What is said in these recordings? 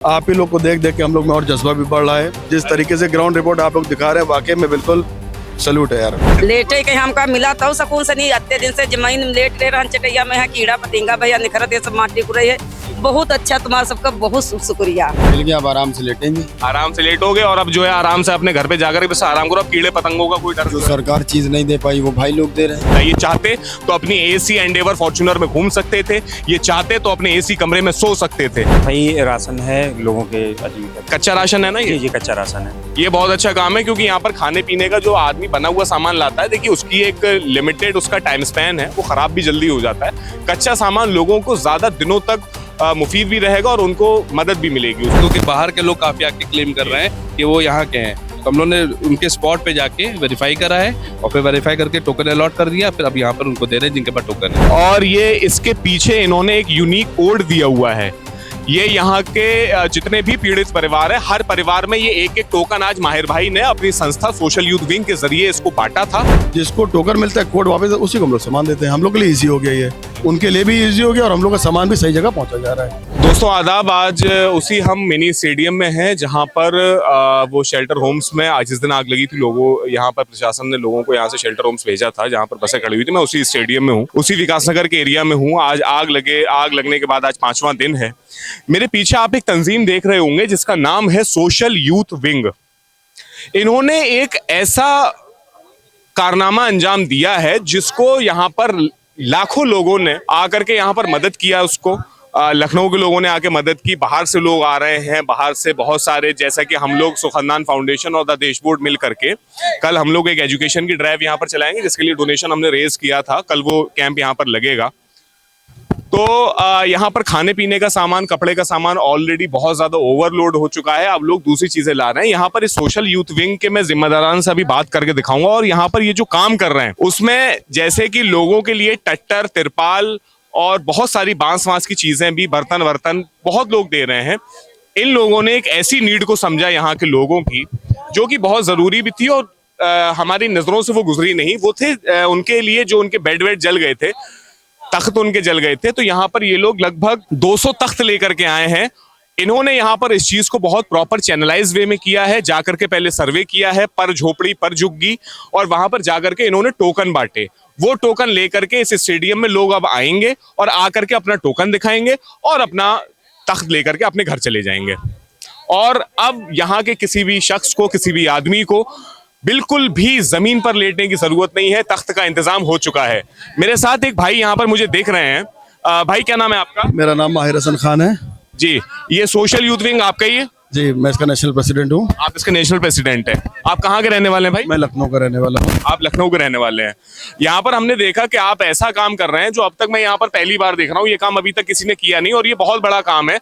आप ही लोग को देख देख के हम लोग में और जज्बा भी बढ़ रहा है। जिस तरीके से ग्राउंड रिपोर्ट आप लोग दिखा रहे हैं, वाकई में बिल्कुल सल्यूट है यार। लेटे के हमका मिला तो सकून से नहीं, अत्ते दिन से जमीन लेट ले रहा चटैया में है, कीड़ा पतिंगा भैया निखरत ये सब माटी को रही है। बहुत अच्छा, तुम्हारा सबका बहुत शुक्रिया। मिल गया, अब आराम से लेटेंगे, आराम से लेटोगे और अब जो है आराम से अपने घर पे जाकर बस आराम करो। अब कीड़े पतंगों का कोई डर जो सरकार चीज नहीं दे पाई वो भाई लोग दे रहे हैं। ये चाहते तो अपनी एसी एंडेवर फॉर्च्यूनर में घूम सकते थे, ये चाहते तो अपने एसी कमरे में सो सकते थे। भाई राशन है लोगों के अजीब, कच्चा राशन है ना ये कच्चा राशन है। ये बहुत अच्छा काम है क्योंकि यहाँ पर खाने पीने का जो आदमी बना हुआ सामान लाता है, देखिए उसकी एक लिमिटेड उसका टाइम स्पैन है, वो खराब भी जल्दी हो जाता है। कच्चा सामान लोगों को ज्यादा दिनों तक मुफीद भी रहेगा और उनको मदद भी मिलेगी। क्योंकि बाहर के लोग काफी आके क्लेम कर रहे हैं कि वो यहाँ के हैं, तो हम लोगों ने उनके स्पॉट पे जाके वेरीफाई करा है और फिर वेरीफाई करके टोकन अलॉट कर दिया। फिर अब यहाँ पर उनको दे रहे हैं जिनके पास टोकन है। और ये इसके पीछे इन्होंने एक यूनिक कोड दिया हुआ है। ये यहाँ के जितने भी पीड़ित परिवार है, हर परिवार में ये एक टोकन आज माहिर भाई ने अपनी संस्था सोशल यूथ विंग के जरिए इसको बांटा था। जिसको टोकन मिलता है कोड वापस उसी को हम लोग सामान देते हैं। हम लोग के लिए इजी हो गया, ये उनके लिए भी इजी हो गया और हम लोग का सामान भी सही जगह पहुंचा जा रहा है। दोस्तों आदाब, आज उसी हम मिनी स्टेडियम में हैं जहां पर वो शेल्टर होम्स में आज जिस दिन आग लगी थी, लोगों यहाँ पर प्रशासन ने लोगों को यहाँ से शेल्टर होम्स भेजा था जहां पर बसें खड़ी हुई थी। मैं उसी स्टेडियम में हूँ, उसी विकासनगर के एरिया में हूँ। आज आग लगने के बाद आज 5वां दिन है। मेरे पीछे आप एक तंजीम देख रहे होंगे जिसका नाम है सोशल यूथ विंग। इन्होंने एक ऐसा कारनामा अंजाम दिया है जिसको यहाँ पर लाखों लोगों ने आकर के यहाँ पर मदद किया। उसको लखनऊ के लोगों ने आके मदद की, बाहर से लोग आ रहे हैं, बाहर से बहुत सारे, जैसा कि हम लोग सुखन्नान फाउंडेशन और द देश बोर्ड मिल करके कल हम लोग एक एजुकेशन की ड्राइव यहाँ पर चलाएंगे जिसके लिए डोनेशन हमने रेज किया था। कल वो कैंप यहाँ पर लगेगा। तो यहाँ पर खाने पीने का सामान, कपड़े का सामान ऑलरेडी बहुत ज्यादा ओवरलोड हो चुका है। अब लोग दूसरी चीजें ला रहे हैं। यहाँ पर इस सोशल यूथ विंग के मैं जिम्मेदारान से अभी बात करके दिखाऊंगा और यहाँ पर ये जो काम कर रहे हैं उसमें जैसे कि लोगों के लिए टट्टर, तिरपाल और बहुत सारी बांस की चीजें भी, बर्तन बहुत लोग दे रहे हैं। इन लोगों ने एक ऐसी नीड को समझा यहाँ के लोगों की जो कि बहुत जरूरी भी थी और हमारी नजरों से वो गुजरी नहीं। वो थे उनके लिए जो उनके बेड वेड जल गए थे, तख्त उनके जल गए थे। तो यहाँ पर ये लोग लगभग 200 तख्त लेकर के आए हैं। इन्होंने यहाँ पर इस चीज को बहुत प्रॉपर चैनलाइज वे में किया है। जाकर के पहले सर्वे किया है पर झोपड़ी पर झुग्गी, और वहां पर जाकर के इन्होंने टोकन बांटे। वो टोकन लेकर के इस स्टेडियम में लोग अब आएंगे और आकर के अपना टोकन दिखाएंगे और अपना तख्त लेकर के अपने घर चले जाएंगे। और अब यहाँ के किसी भी शख्स को, किसी भी आदमी को बिल्कुल भी जमीन पर लेटने की जरूरत नहीं है। तख्त का इंतजाम हो चुका है। मेरे साथ एक भाई यहाँ पर मुझे देख रहे हैं। भाई क्या नाम है आपका? मेरा नाम माहिर हसन खान है जी। ये सोशल यूथ विंग आपका ही है? जी, मैं इसका नेशनल प्रेसिडेंट हूँ। आप इसके नेशनल प्रेसिडेंट हैं। आप कहाँ के रहने वाले हैं भाई? मैं लखनऊ का रहने वाला हूँ। आप लखनऊ के रहने वाले हैं। यहाँ पर हमने देखा कि आप ऐसा काम कर रहे हैं जो अब तक मैं यहाँ पर पहली बार देख रहा हूँ। ये काम अभी तक किसी ने किया नहीं और ये बहुत बड़ा काम है।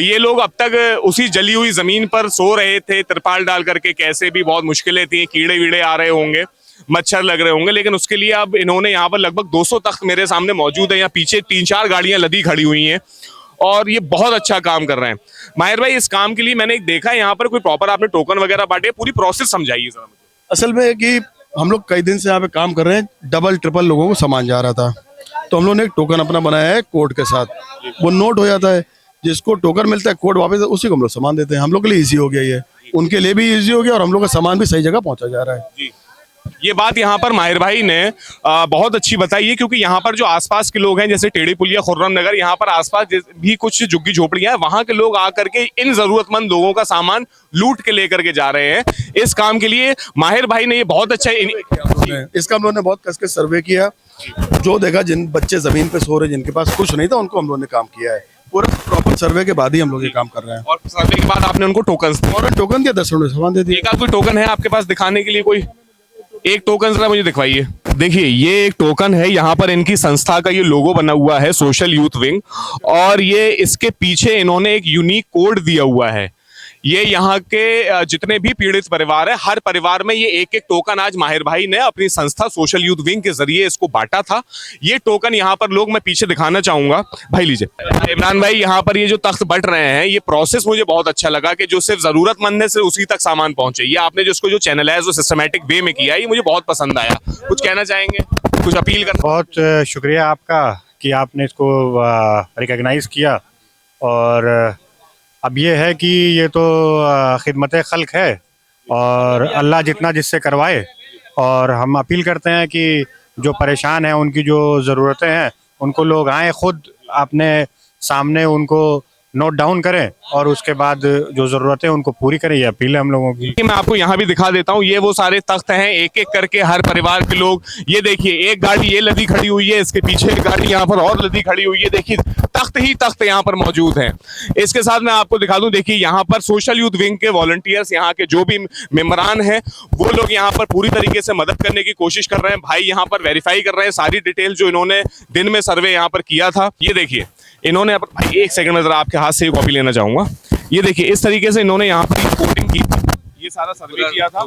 ये लोग अब तक उसी जली हुई जमीन पर सो रहे थे तिरपाल डाल करके, कैसे भी बहुत मुश्किलें थी, कीड़े वीड़े आ रहे होंगे, मच्छर लग रहे होंगे, लेकिन उसके लिए अब इन्होंने यहाँ पर लगभग 200 तख्त मेरे सामने मौजूद है। यहाँ पीछे 3-4 गाड़ियां लदी खड़ी हुई हैं और ये बहुत अच्छा काम कर रहे हैं। माहिर भाई, इस काम के लिए मैंने एक देखा है यहाँ पर कोई प्रॉपर आपने टोकन वगैरह बांटे, पूरी प्रोसेस समझाइए जरा मुझे। असल में कि हम लोग कई दिन से यहाँ पे काम कर रहे हैं, डबल ट्रिपल लोगों को सामान जा रहा था, तो हम लोग ने एक टोकन अपना बनाया है कोड के साथ। वो नोट हो जाता है, जिसको टोकन मिलता है कोड वापस उसी को हम लोग सामान देते हैं। हम लोग के लिए इजी हो गया, ये उनके लिए भी इजी हो गया और हम लोग का सामान भी सही जगह पहुंचा जा रहा है। ये बात यहाँ पर माहिर भाई ने बहुत अच्छी बताई है क्योंकि यहाँ पर जो आसपास के लोग हैं, जैसे टेढ़ी पुलिया, खुर्रम नगर, यहाँ पर आसपास भी कुछ झुग्गी झोपड़ियां हैं, वहां के लोग आकर के इन जरूरतमंद लोगों का सामान लूट के लेकर के जा रहे हैं। इस काम के लिए माहिर भाई ने ये बहुत अच्छा इसका हम लोगों ने बहुत कस के सर्वे किया। जो देखा, जिन बच्चे जमीन पे सो रहे, जिनके पास कुछ नहीं था, उनको हम लोगों ने काम किया है। पूरा प्रॉपर सर्वे के बाद ही हम लोग ये काम कर रहे हैं। और सर्वे के बाद आपने उनको टोकन दिया, 10 मिनट सामान दे दिया। एक आध कोई टोकन है आपके पास दिखाने के लिए? कोई एक टोकन जरा मुझे दिखवाइए। देखिए, ये एक टोकन है। यहाँ पर इनकी संस्था का ये लोगो बना हुआ है, सोशल यूथ विंग, और ये इसके पीछे इन्होंने एक यूनिक कोड दिया हुआ है। ये यहाँ के जितने भी पीड़ित परिवार है, हर परिवार में ये एक टोकन आज माहिर भाई ने अपनी संस्था सोशल यूथ विंग के जरिए इसको बांटा था। ये टोकन यहाँ पर लोग, मैं पीछे दिखाना चाहूंगा, भाई लीजिए। इमरान भाई, यहाँ पर ये जो तख्त बट रहे हैं, ये प्रोसेस मुझे बहुत अच्छा लगा कि जो सिर्फ जरूरतमंद है सिर्फ उसी तक सामान पहुंचे। ये आपने जो इसको जो चैनलाइज और सिस्टमैटिक वे में किया, ये मुझे बहुत पसंद आया। कुछ कहना चाहेंगे, कुछ अपील करना? बहुत शुक्रिया आपका कि आपने इसको रिकॉग्नाइज किया और अब ये है कि ये तो खिदमत खल्क है और अल्लाह जितना जिससे करवाए। और हम अपील करते हैं कि जो परेशान हैं उनकी जो ज़रूरतें हैं उनको लोग आए खुद अपने सामने उनको नोट डाउन करें और उसके बाद जो ज़रूरतें उनको पूरी करें। ये अपील है हम लोगों की। मैं आपको यहाँ भी दिखा देता हूँ, ये वो सारे तख्त हैं, एक एक करके हर परिवार के लोग। ये देखिए एक गाड़ी ये लदी खड़ी हुई है, इसके पीछे एक गाड़ी यहाँ पर और लदी खड़ी हुई है। देखिए तख्त ही तख्त यहाँ पर मौजूद हैं। इसके साथ मैं आपको दिखा दूं, देखिए यहाँ पर सोशल यूथ विंग के वॉलंटियर्स, यहाँ के जो भी मेंबरान हैं वो लोग यहाँ पर पूरी तरीके से मदद करने की कोशिश कर रहे हैं। भाई यहाँ पर वेरीफाई कर रहे हैं सारी डिटेल जो इन्होंने दिन में सर्वे यहाँ पर किया था। ये देखिए इन्होंने भाई एक सेकंड में जरा आपके हाथ से कॉपी लेना चाहूंगा। ये देखिए इस तरीके से इन्होंने यहाँ पर रिपोर्टिंग की, ये सारा सर्वे किया था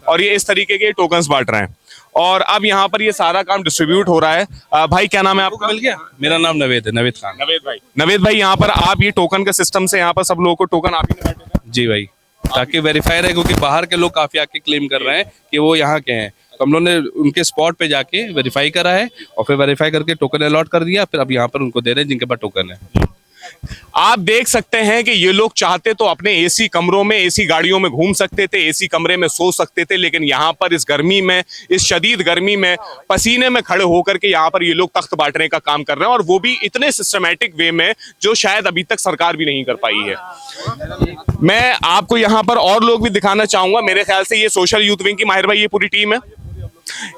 और ये इस तरीके के टोकन्स बांट रहे हैं और अब यहाँ पर ये सारा काम डिस्ट्रीब्यूट हो रहा है। भाई क्या नाम है आपका? मिल गया। मेरा नाम नवेद है, नवेद खान। नवेद भाई यहाँ पर आप ये टोकन के सिस्टम से यहाँ पर सब लोगों को टोकन आप ही ने बांटेगा? जी भाई, ताकि वेरीफाई रहे, क्योंकि बाहर के लोग काफी आके क्लेम कर रहे हैं कि वो यहाँ के हैं। तो हम लोग ने उनके स्पॉट पे जाके वेरीफाई करा है और फिर वेरीफाई करके टोकन अलॉट कर दिया, फिर अब यहाँ पर उनको दे रहे हैं जिनके पास टोकन है। आप देख सकते हैं कि ये लोग चाहते तो अपने एसी कमरों में, एसी गाड़ियों में घूम सकते थे, एसी कमरे में सो सकते थे, लेकिन यहाँ पर इस गर्मी में, इस शदीद गर्मी में पसीने में खड़े होकर के यहाँ पर ये लोग तख्त बांटने का काम कर रहे हैं और वो भी इतने सिस्टमैटिक वे में जो शायद अभी तक सरकार भी नहीं कर पाई है। मैं आपको यहाँ पर और लोग भी दिखाना चाहूंगा। मेरे ख्याल से ये सोशल यूथ विंग की, माहिर भाई ये पूरी टीम है,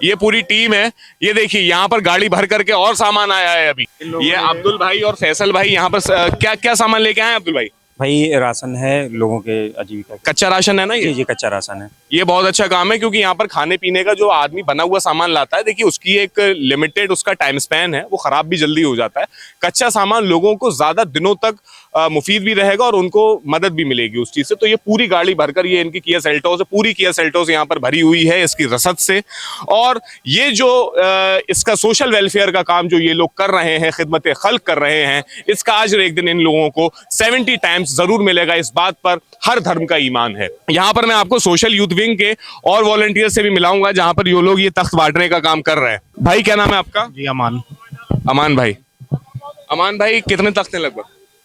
ये पूरी टीम है। ये देखिए यहाँ पर गाड़ी भर करके और सामान आया है अभी। ये अब्दुल भाई और फैसल भाई यहाँ पर क्या क्या सामान लेके आए हैं अब्दुल भाई? भाई राशन है लोगों के आजीविका। कच्चा राशन है ना ये? जी कच्चा राशन है। ये बहुत अच्छा काम है क्योंकि यहाँ पर खाने पीने का जो आदमी बना हुआ सामान लाता है, देखिए उसकी एक लिमिटेड उसका टाइम स्पैन है, वो खराब भी जल्दी हो जाता है। कच्चा सामान लोगों को ज्यादा दिनों तक मुफीद भी रहेगा और उनको मदद भी मिलेगी उस चीज से। तो ये पूरी गाड़ी भरकर, ये इनकी किया सेल्टोस है, पूरी किया सेल्टोस यहाँ पर भरी हुई है इसकी रसद से। और ये जो इसका सोशल वेलफेयर का काम जो ये लोग कर रहे हैं, खिदमत खल्क कर रहे हैं, इसका आज एक दिन इन लोगों को 70 टाइम्स जरूर मिलेगा। इस बात पर हर धर्म का ईमान है। यहाँ पर मैं आपको सोशल यूथ विंग के और वॉलंटियर से भी मिलाऊंगा जहां पर ये लोग ये तख्त बांटने का काम कर रहे हैं। भाई क्या नाम है आपका? जी अमान। अमान भाई, अमान भाई कितने तख्त हैं लगभग?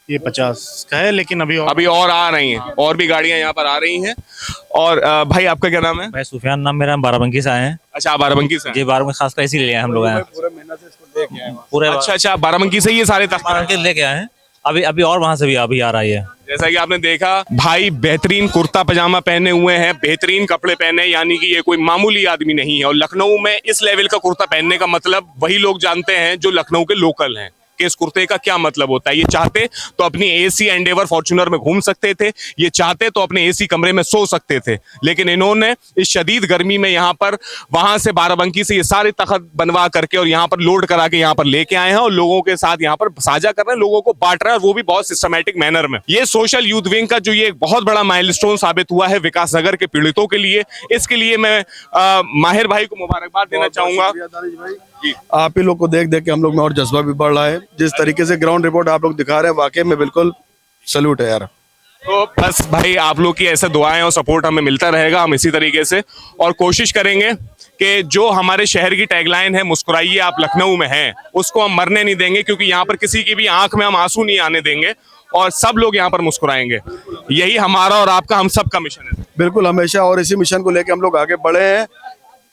ये 50 का है, लेकिन अभी और आ रही हैं, और भी गाड़ियां यहाँ पर आ रही हैं। और भाई आपका क्या नाम है? भाई सुफियान नाम मेरा, बाराबंकी से आए हैं। अच्छा आप बाराबंकी से? जी बाराबंकी खासकर इसीलिए लिया हम लोग आए पूरे। अच्छा बाराबंकी से ये सारे तख्त बाराबंकी लेके आए हैं। अभी और वहां से भी अभी आ रहा है। जैसा कि आपने देखा, भाई बेहतरीन कुर्ता पजामा पहने हुए हैं, बेहतरीन कपड़े पहने, यानी कि ये कोई मामूली आदमी नहीं है। और लखनऊ में इस लेवल का कुर्ता पहनने का मतलब वही लोग जानते हैं जो लखनऊ के लोकल हैं कि इस कुर्ते का क्या मतलब होता है। ये चाहते तो अपनी एसी एंडेवर फॉर्च्यूनर में घूम सकते थे, ये चाहते तो अपने एसी कमरे में सो सकते थे, लेकिन इन्होंने इस शदीद गर्मी में यहाँ पर, वहां से बाराबंकी से ये सारे तख्त बनवा करके और यहाँ पर लोड करा के यहाँ पर लेके आए हैं और लोगों के साथ यहाँ पर साझा कर रहे हैं, लोगों को बांट रहे हैं, और वो भी बहुत सिस्टमैटिक मैनर में। ये सोशल यूथ विंग का जो ये एक बहुत बड़ा माइलस्टोन साबित हुआ है विकास नगर के पीड़ितों के लिए, इसके लिए मैं माहिर भाई को मुबारकबाद देना चाहूंगा। आप ही लोग को देख देख के हम लोग में और जज्बा भी बढ़ रहा है। जिस तरीके से ग्राउंड रिपोर्ट आप लोग दिखा रहे हैं, वाकई में बिल्कुल सैल्यूट है यार। तो बस भाई आप लोग की ऐसे दुआएं और सपोर्ट हमें मिलता रहेगा, हम इसी तरीके से और कोशिश करेंगे कि जो हमारे शहर की टैगलाइन है, मुस्कुराइए आप लखनऊ में हैं, उसको हम मरने नहीं देंगे, क्योंकि यहाँ पर किसी की भी आंख में हम आंसू नहीं आने देंगे और सब लोग यहाँ पर मुस्कुराएंगे। यही हमारा और आपका, हम सब का मिशन है। बिल्कुल हमेशा, और इसी मिशन को लेकर हम लोग आगे बढ़े हैं।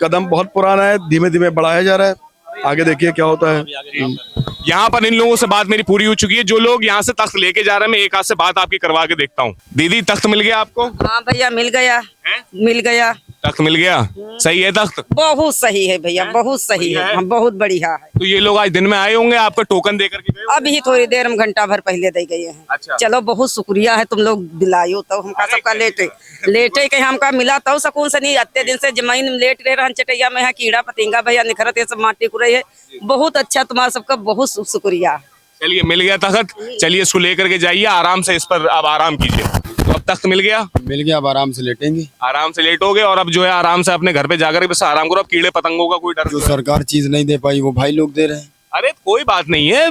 कदम बहुत पुराना है, धीमे धीमे बढ़ाया जा रहा है, आगे देखिए क्या होता है। यहाँ पर इन लोगों से बात मेरी पूरी हो चुकी है। जो लोग यहाँ से तख्त लेके जा रहे हैं, मैं एक हाथ से बात आपकी करवा के देखता हूँ। दीदी तख्त मिल गया आपको? हाँ भैया मिल गया, मिल गया, तख्त मिल गया। सही है तख्त? बहुत सही है भैया, बहुत सही है, हाँ, बहुत बढ़िया है। तो ये लोग आज दिन में आए होंगे, आपका टोकन देकर के गए होंगे? अभी थोड़ी देर में, घंटा भर पहले दे गए हैं। अच्छा। चलो बहुत शुक्रिया है, तुम लोग दिलायो तो हमका सबका लेटे के हमका मिला तो सुकून से नहीं। अत्ते दिन से जमीन लेट रहे रहन चटैया में, कीड़ा पतिंगा भैया निखरत, ये सब माटी कुरई है। बहुत अच्छा, तुम्हारा सबका बहुत शुक्रिया। चलिए मिल गया तख्त, चलिए इसको लेकर के जाइए, आराम से इस पर अब आराम कीजिए। तो अब तख्त मिल गया, अब आराम से लेटेंगे, आराम से लेटोगे और अब जो है आराम से अपने घर पे जाकर के बस आराम करो। अब कीड़े पतंगों का कोई डर जो सरकार चीज नहीं दे पाई वो भाई लोग दे रहे हैं। अरे कोई बात नहीं है,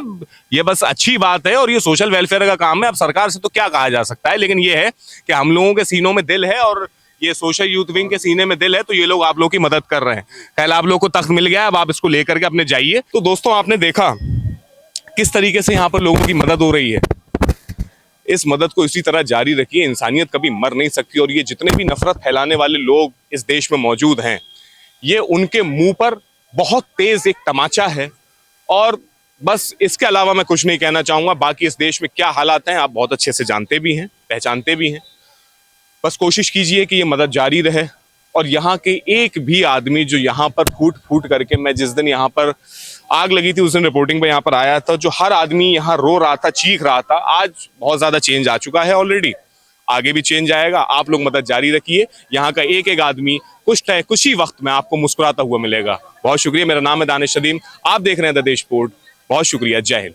ये बस अच्छी बात है और ये सोशल वेलफेयर का काम है। अब सरकार से तो क्या कहा जा सकता है, लेकिन ये है कि हम लोगों के सीनों में दिल है और ये सोशल यूथ विंग के सीने में दिल है, तो ये लोग आप लोग की मदद कर रहे हैं। कल आप लोग को तख्त मिल गया, अब आप इसको लेकर के अपने जाइए। तो दोस्तों आपने देखा किस तरीके से यहाँ पर लोगों की मदद हो रही है। इस मदद को इसी तरह जारी रखिए। इंसानियत कभी मर नहीं सकती और ये जितने भी नफरत फैलाने वाले लोग इस देश में मौजूद हैं, ये उनके मुंह पर बहुत तेज एक तमाचा है। और बस इसके अलावा मैं कुछ नहीं कहना चाहूंगा। बाकी इस देश में क्या हालात हैं आप बहुत अच्छे से जानते भी हैं, पहचानते भी हैं। बस कोशिश कीजिए कि ये मदद जारी रहे और यहाँ के एक भी आदमी जो यहाँ पर फूट फूट करके, मैं जिस दिन यहाँ पर आग लगी थी उस दिन रिपोर्टिंग पे यहाँ पर आया था, जो हर आदमी यहाँ रो रहा था, चीख रहा था, आज बहुत ज्यादा चेंज आ चुका है ऑलरेडी, आगे भी चेंज आएगा। आप लोग मदद जारी रखिए। यहाँ का एक एक आदमी कुछ ही वक्त में आपको मुस्कुराता हुआ मिलेगा। बहुत शुक्रिया। मेरा नाम है दानिश नदीम, आप देख रहे हैं द देश पोर्ट। बहुत शुक्रिया। जय हिंद।